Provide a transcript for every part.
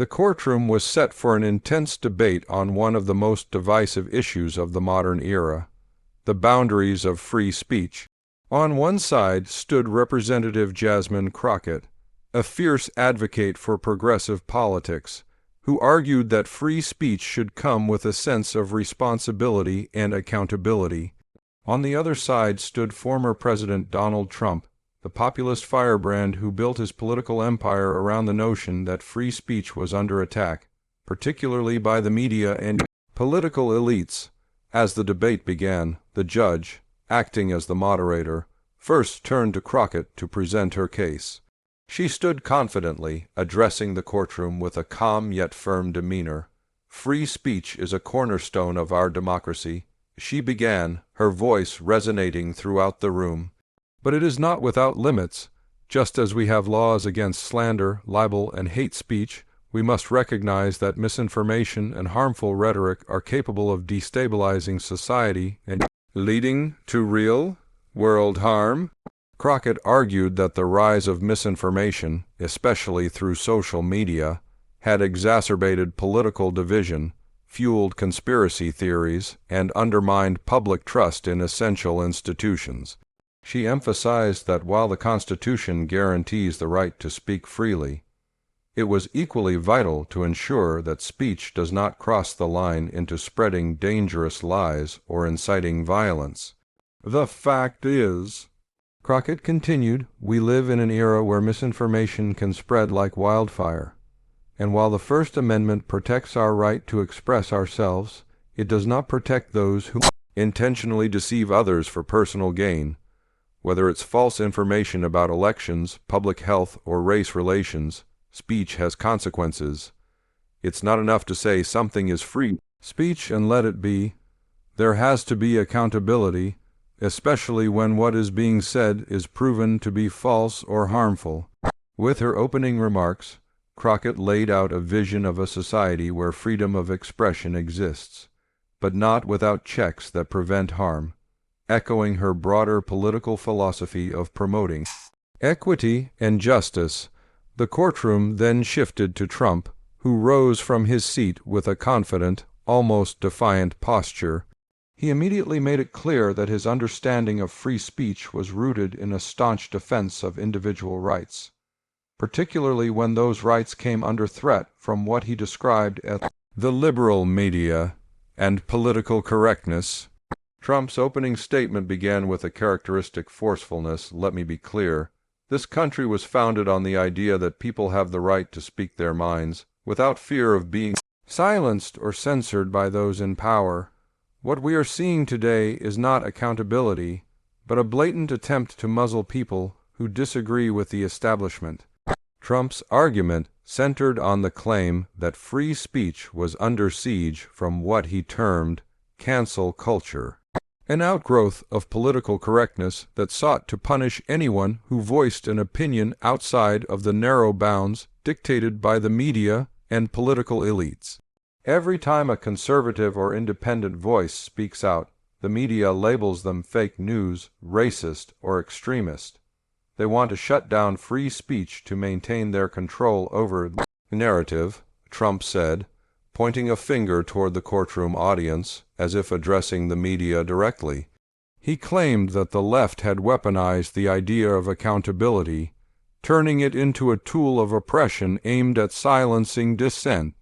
The courtroom was set for an intense debate on one of the most divisive issues of the modern era, the boundaries of free speech. On one side stood Representative Jasmine Crockett, a fierce advocate for progressive politics, who argued that free speech should come with a sense of responsibility and accountability. On the other side stood former President Donald Trump, the populist firebrand who built his political empire around the notion that free speech was under attack, particularly by the media and political elites. As the debate began, the judge, acting as the moderator, first turned to Crockett to present her case. She stood confidently, addressing the courtroom with a calm yet firm demeanor. "Free speech is a cornerstone of our democracy," she began, her voice resonating throughout the room. "But it is not without limits. Just as we have laws against slander, libel, and hate speech, we must recognize that misinformation and harmful rhetoric are capable of destabilizing society and leading to real-world harm." Crockett argued that the rise of misinformation, especially through social media, had exacerbated political division, fueled conspiracy theories, and undermined public trust in essential institutions. She emphasized that while the Constitution guarantees the right to speak freely, it was equally vital to ensure that speech does not cross the line into spreading dangerous lies or inciting violence. "The fact is," Crockett continued, "we live in an era where misinformation can spread like wildfire. And while the First Amendment protects our right to express ourselves, it does not protect those who intentionally deceive others for personal gain. Whether it's false information about elections, public health, or race relations, speech has consequences. It's not enough to say something is free speech and let it be. There has to be accountability, especially when what is being said is proven to be false or harmful." With her opening remarks, Crockett laid out a vision of a society where freedom of expression exists, but not without checks that prevent harm, echoing her broader political philosophy of promoting equity and justice. The courtroom then shifted to Trump, who rose from his seat with a confident, almost defiant posture. He immediately made it clear that his understanding of free speech was rooted in a staunch defense of individual rights, particularly when those rights came under threat from what he described as the liberal media and political correctness. Trump's opening statement began with a characteristic forcefulness. "Let me be clear. This country was founded on the idea that people have the right to speak their minds, without fear of being silenced or censored by those in power. What we are seeing today is not accountability, but a blatant attempt to muzzle people who disagree with the establishment." Trump's argument centered on the claim that free speech was under siege from what he termed cancel culture, an outgrowth of political correctness that sought to punish anyone who voiced an opinion outside of the narrow bounds dictated by the media and political elites. Every time a conservative or independent voice speaks out, the media labels them fake news, racist, or extremist. They want to shut down free speech to maintain their control over the narrative, Trump said, pointing a finger toward the courtroom audience as if addressing the media directly. He claimed that the left had weaponized the idea of accountability, turning it into a tool of oppression aimed at silencing dissent.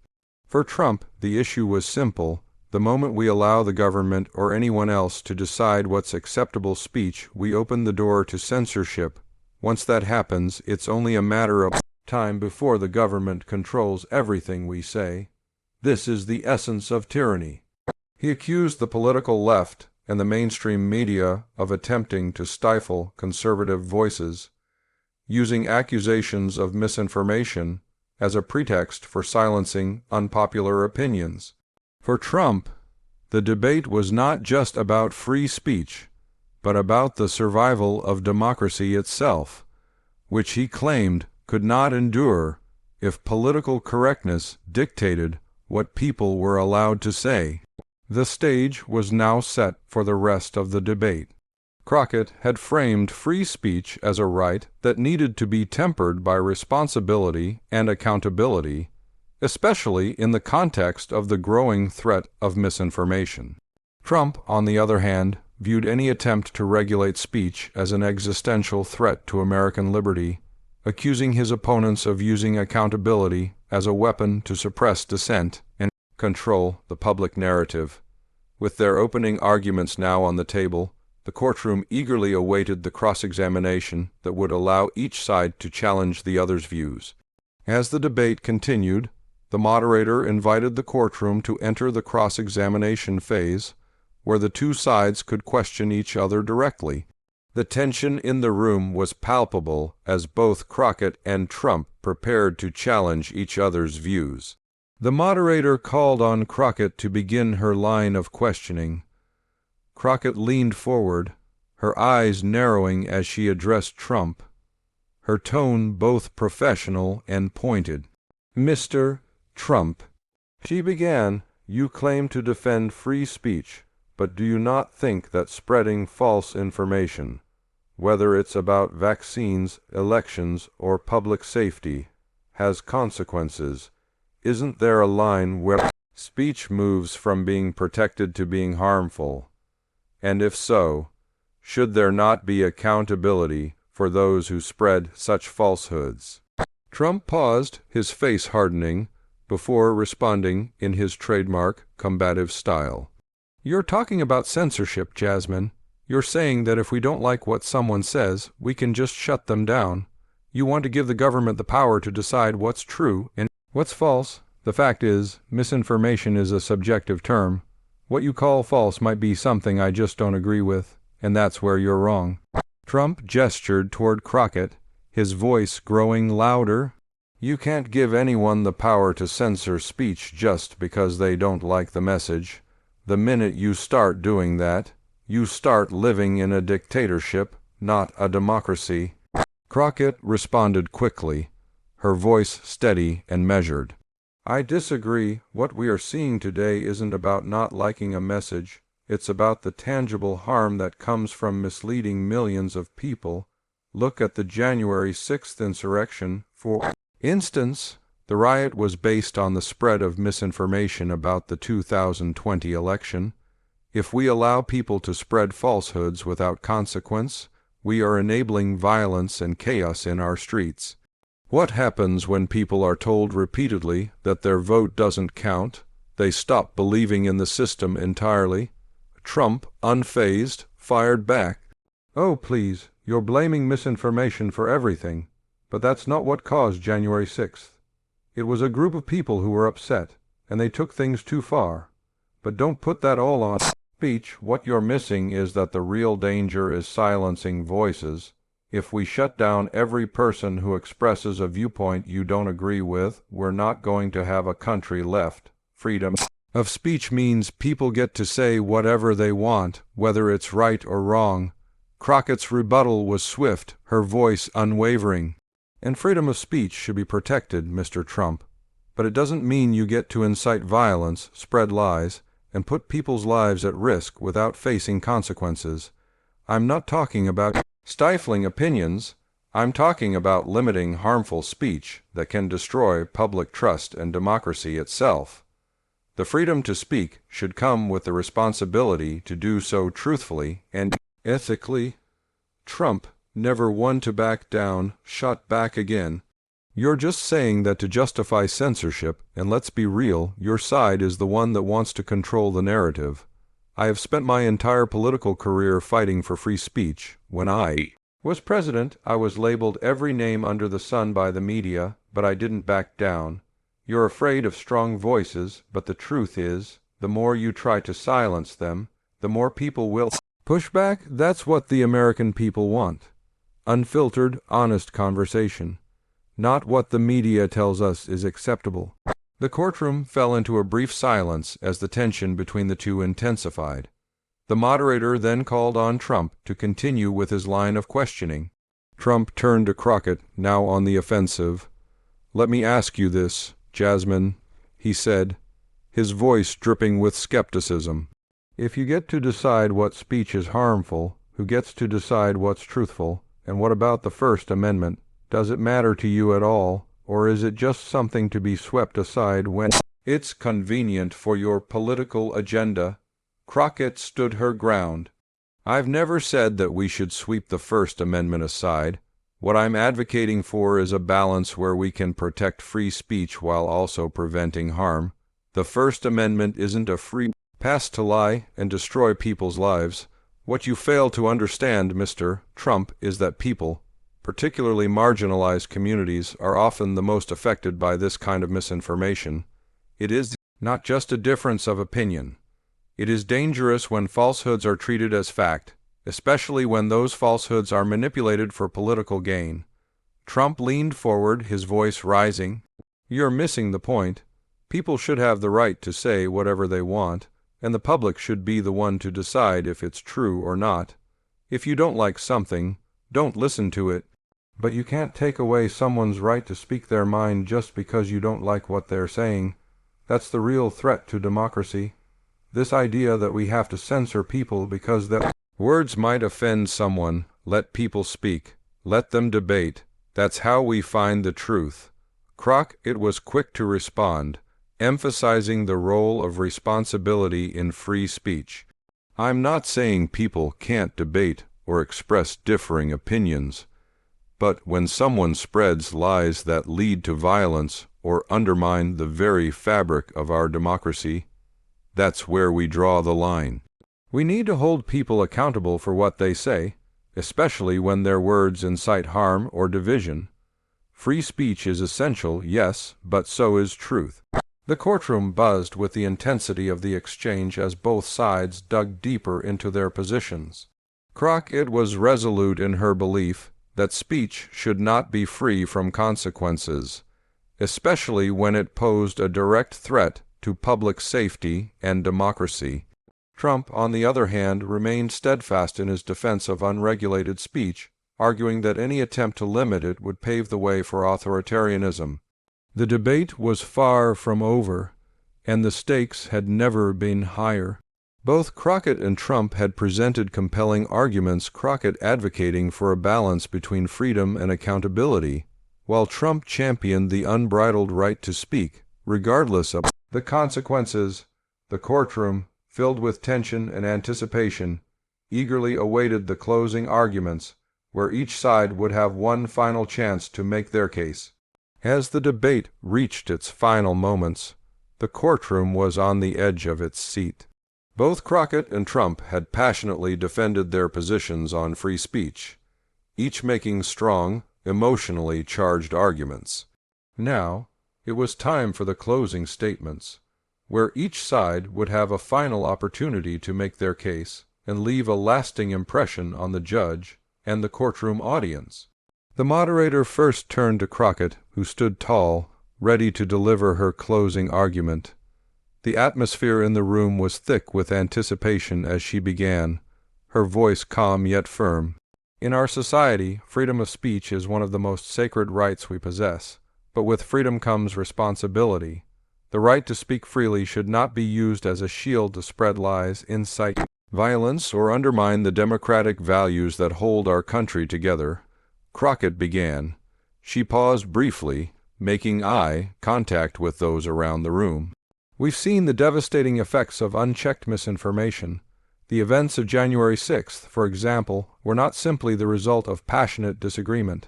For Trump, the issue was simple. The moment we allow the government or anyone else to decide what's acceptable speech, we open the door to censorship. Once that happens, it's only a matter of time before the government controls everything we say. This is the essence of tyranny. He accused the political left and the mainstream media of attempting to stifle conservative voices, using accusations of misinformation as a pretext for silencing unpopular opinions. For Trump, the debate was not just about free speech, but about the survival of democracy itself, which he claimed could not endure if political correctness dictated what people were allowed to say. The stage was now set for the rest of the debate. Crockett had framed free speech as a right that needed to be tempered by responsibility and accountability, especially in the context of the growing threat of misinformation. Trump, on the other hand, viewed any attempt to regulate speech as an existential threat to American liberty, accusing his opponents of using accountability as a weapon to suppress dissent and control the public narrative. With their opening arguments now on the table, the courtroom eagerly awaited the cross-examination that would allow each side to challenge the other's views. As the debate continued, the moderator invited the courtroom to enter the cross-examination phase, where the two sides could question each other directly. The tension in the room was palpable as both Crockett and Trump prepared to challenge each other's views. The moderator called on Crockett to begin her line of questioning. Crockett leaned forward, her eyes narrowing as she addressed Trump, her tone both professional and pointed. "Mr. Trump," she began, "you claim to defend free speech, but do you not think that spreading false information, whether it's about vaccines, elections, or public safety, has consequences? Isn't there a line where speech moves from being protected to being harmful? And if so, should there not be accountability for those who spread such falsehoods?" Trump paused, his face hardening, before responding in his trademark combative style. "You're talking about censorship, Jasmine. You're saying that if we don't like what someone says, we can just shut them down. You want to give the government the power to decide what's true and what's false. The fact is, misinformation is a subjective term. What you call false might be something I just don't agree with, and that's where you're wrong." Trump gestured toward Crockett, his voice growing louder. "You can't give anyone the power to censor speech just because they don't like the message. The minute you start doing that, you start living in a dictatorship, not a democracy." Crockett responded quickly, her voice steady and measured. "I disagree. What we are seeing today isn't about not liking a message. It's about the tangible harm that comes from misleading millions of people. Look at the January 6th insurrection, for instance. The riot was based on the spread of misinformation about the 2020 election. If we allow people to spread falsehoods without consequence, we are enabling violence and chaos in our streets. What happens when people are told repeatedly that their vote doesn't count? They stop believing in the system entirely." Trump, unfazed, fired back. "Oh, please, you're blaming misinformation for everything. But that's not what caused January 6th. It was a group of people who were upset, and they took things too far. But don't put that all on speech. What you're missing is that the real danger is silencing voices. If we shut down every person who expresses a viewpoint you don't agree with, we're not going to have a country left. Freedom of speech means people get to say whatever they want, whether it's right or wrong." Crockett's rebuttal was swift, her voice unwavering. "And freedom of speech should be protected, Mr. Trump. But it doesn't mean you get to incite violence, spread lies, and put people's lives at risk without facing consequences. I'm not talking about stifling opinions. I'm talking about limiting harmful speech that can destroy public trust and democracy itself. The freedom to speak should come with the responsibility to do so truthfully and ethically." Trump, never one to back down, shot back again. "You're just saying that to justify censorship, and let's be real, your side is the one that wants to control the narrative. I have spent my entire political career fighting for free speech. When I was president, I was labeled every name under the sun by the media, but I didn't back down. You're afraid of strong voices, but the truth is, the more you try to silence them, the more people will push back. That's what the American people want. Unfiltered, honest conversation. Not what the media tells us is acceptable." The courtroom fell into a brief silence as the tension between the two intensified. The moderator then called on Trump to continue with his line of questioning. Trump turned to Crockett, now on the offensive. "Let me ask you this, Jasmine," he said, his voice dripping with skepticism. "If you get to decide what speech is harmful, who gets to decide what's truthful, and what about the First Amendment? Does it matter to you at all, or is it just something to be swept aside when it's convenient for your political agenda? Crockett stood her ground. I've never said that we should sweep the First Amendment aside. What I'm advocating for is a balance where we can protect free speech while also preventing harm. The First Amendment isn't a free pass to lie and destroy people's lives. What you fail to understand, Mr. Trump, is that people, particularly marginalized communities, are often the most affected by this kind of misinformation. It is not just a difference of opinion. It is dangerous when falsehoods are treated as fact, especially when those falsehoods are manipulated for political gain. Trump leaned forward, his voice rising. You're missing the point. People should have the right to say whatever they want, and the public should be the one to decide if it's true or not. If you don't like something, don't listen to it. But you can't take away someone's right to speak their mind just because you don't like what they're saying. That's the real threat to democracy. This idea that we have to censor people because their words might offend someone. Let people speak. Let them debate. That's how we find the truth. Crockett was quick to respond, emphasizing the role of responsibility in free speech. I'm not saying people can't debate or express differing opinions, but when someone spreads lies that lead to violence or undermine the very fabric of our democracy, that's where we draw the line. We need to hold people accountable for what they say, especially when their words incite harm or division. Free speech is essential, yes, but so is truth. The courtroom buzzed with the intensity of the exchange as both sides dug deeper into their positions. Crockett was resolute in her belief that speech should not be free from consequences, especially when it posed a direct threat to public safety and democracy. Trump, on the other hand, remained steadfast in his defense of unregulated speech, arguing that any attempt to limit it would pave the way for authoritarianism. The debate was far from over, and the stakes had never been higher. Both Crockett and Trump had presented compelling arguments, Crockett advocating for a balance between freedom and accountability, while Trump championed the unbridled right to speak, regardless of the consequences. The courtroom, filled with tension and anticipation, eagerly awaited the closing arguments, where each side would have one final chance to make their case. As the debate reached its final moments, the courtroom was on the edge of its seat. Both Crockett and Trump had passionately defended their positions on free speech, each making strong, emotionally charged arguments. Now, it was time for the closing statements, where each side would have a final opportunity to make their case and leave a lasting impression on the judge and the courtroom audience. The moderator first turned to Crockett, who stood tall, ready to deliver her closing argument. The atmosphere in the room was thick with anticipation as she began, her voice calm yet firm. In our society, freedom of speech is one of the most sacred rights we possess, but with freedom comes responsibility. The right to speak freely should not be used as a shield to spread lies, incite violence, or undermine the democratic values that hold our country together. Crockett began. She paused briefly, making eye contact with those around the room. We've seen the devastating effects of unchecked misinformation. The events of January 6th, for example, were not simply the result of passionate disagreement.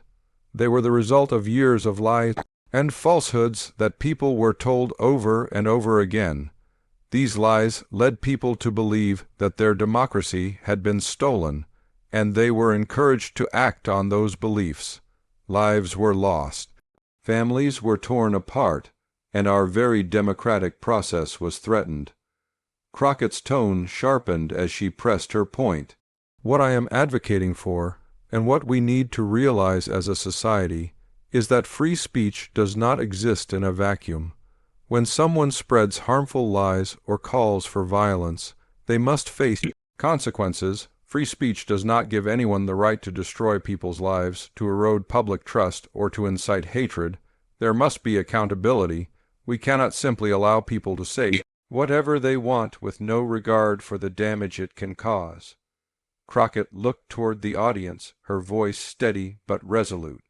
They were the result of years of lies and falsehoods that people were told over and over again. These lies led people to believe that their democracy had been stolen, and they were encouraged to act on those beliefs. Lives were lost. Families were torn apart, and our very democratic process was threatened. Crockett's tone sharpened as she pressed her point. What I am advocating for, and what we need to realize as a society, is that free speech does not exist in a vacuum. When someone spreads harmful lies or calls for violence, they must face consequences. Free speech does not give anyone the right to destroy people's lives, to erode public trust, or to incite hatred. There must be accountability. We cannot simply allow people to say whatever they want with no regard for the damage it can cause. Crockett looked toward the audience, her voice steady but resolute.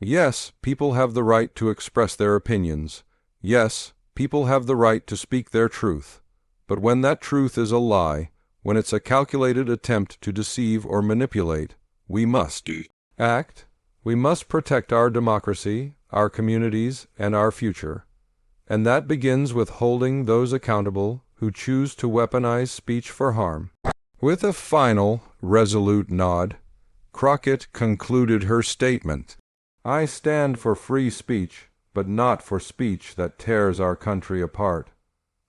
Yes, people have the right to express their opinions. Yes, people have the right to speak their truth. But when that truth is a lie, when it's a calculated attempt to deceive or manipulate, we must act. We must protect our democracy, our communities, and our future. And that begins with holding those accountable who choose to weaponize speech for harm. With a final, resolute nod, Crockett concluded her statement. I stand for free speech, but not for speech that tears our country apart.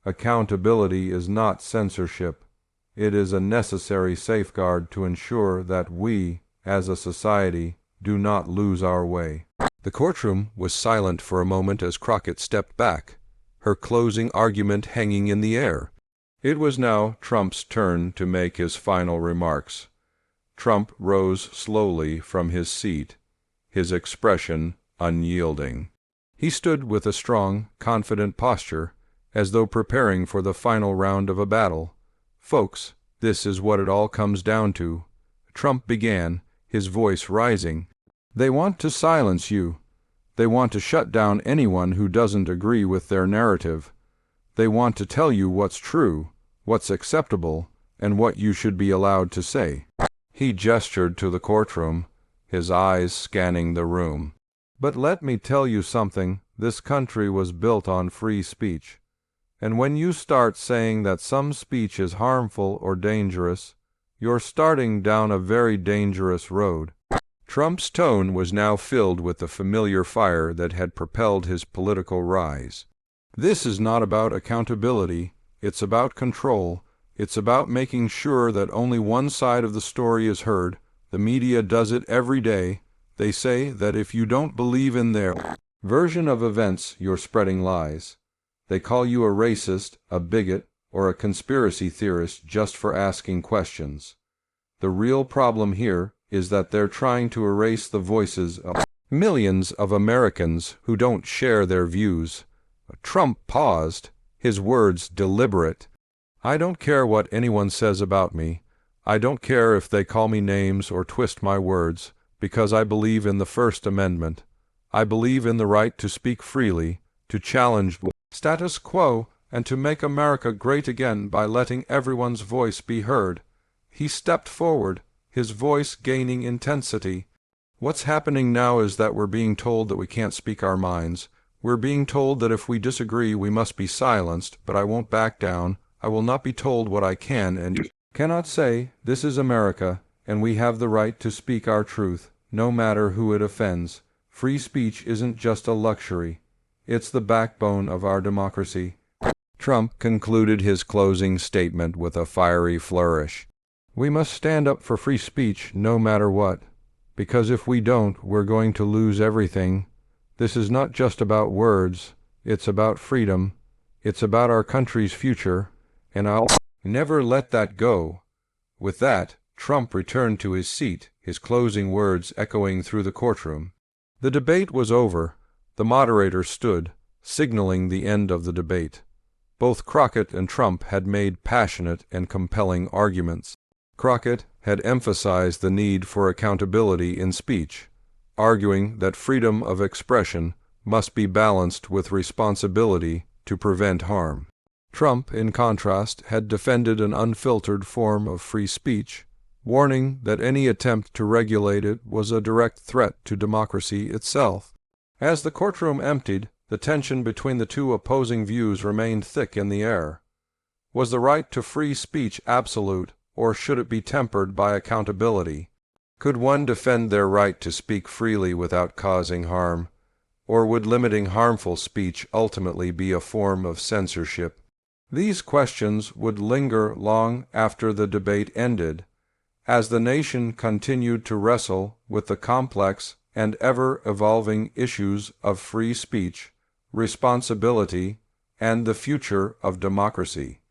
Accountability is not censorship. It is a necessary safeguard to ensure that we, as a society, do not lose our way. The courtroom was silent for a moment as Crockett stepped back, her closing argument hanging in the air. It was now Trump's turn to make his final remarks. Trump rose slowly from his seat, his expression unyielding. He stood with a strong, confident posture, as though preparing for the final round of a battle. Folks, this is what it all comes down to. Trump began, his voice rising. They want to silence you. They want to shut down anyone who doesn't agree with their narrative. They want to tell you what's true, what's acceptable, and what you should be allowed to say. He gestured to the courtroom, his eyes scanning the room. But let me tell you something, this country was built on free speech. And when you start saying that some speech is harmful or dangerous, you're starting down a very dangerous road. Trump's tone was now filled with the familiar fire that had propelled his political rise. This is not about accountability, it's about control. It's about making sure that only one side of the story is heard. The media does it every day. They say that if you don't believe in their version of events, you're spreading lies. They call you a racist, a bigot, or a conspiracy theorist just for asking questions. The real problem here is that they're trying to erase the voices of millions of Americans who don't share their views. Trump paused, his words deliberate. I don't care what anyone says about me. I don't care if they call me names or twist my words, because I believe in the First Amendment. I believe in the right to speak freely, to challenge status quo, and to make America great again by letting everyone's voice be heard. He stepped forward, his voice gaining intensity. What's happening now is that we're being told that we can't speak our minds. We're being told that if we disagree, we must be silenced, but I won't back down. I will not be told what I can and cannot say. This is America, and we have the right to speak our truth, no matter who it offends. Free speech isn't just a luxury. It's the backbone of our democracy. Trump concluded his closing statement with a fiery flourish. We must stand up for free speech no matter what, because if we don't, we're going to lose everything. This is not just about words. It's about freedom. It's about our country's future. And I'll never let that go. With that, Trump returned to his seat, his closing words echoing through the courtroom. The debate was over. The moderator stood, signaling the end of the debate. Both Crockett and Trump had made passionate and compelling arguments. Crockett had emphasized the need for accountability in speech, arguing that freedom of expression must be balanced with responsibility to prevent harm. Trump, in contrast, had defended an unfiltered form of free speech, warning that any attempt to regulate it was a direct threat to democracy itself. As the courtroom emptied, the tension between the two opposing views remained thick in the air. Was the right to free speech absolute, or should it be tempered by accountability? Could one defend their right to speak freely without causing harm, or would limiting harmful speech ultimately be a form of censorship? These questions would linger long after the debate ended, as the nation continued to wrestle with the complex and ever-evolving issues of free speech, responsibility, and the future of democracy.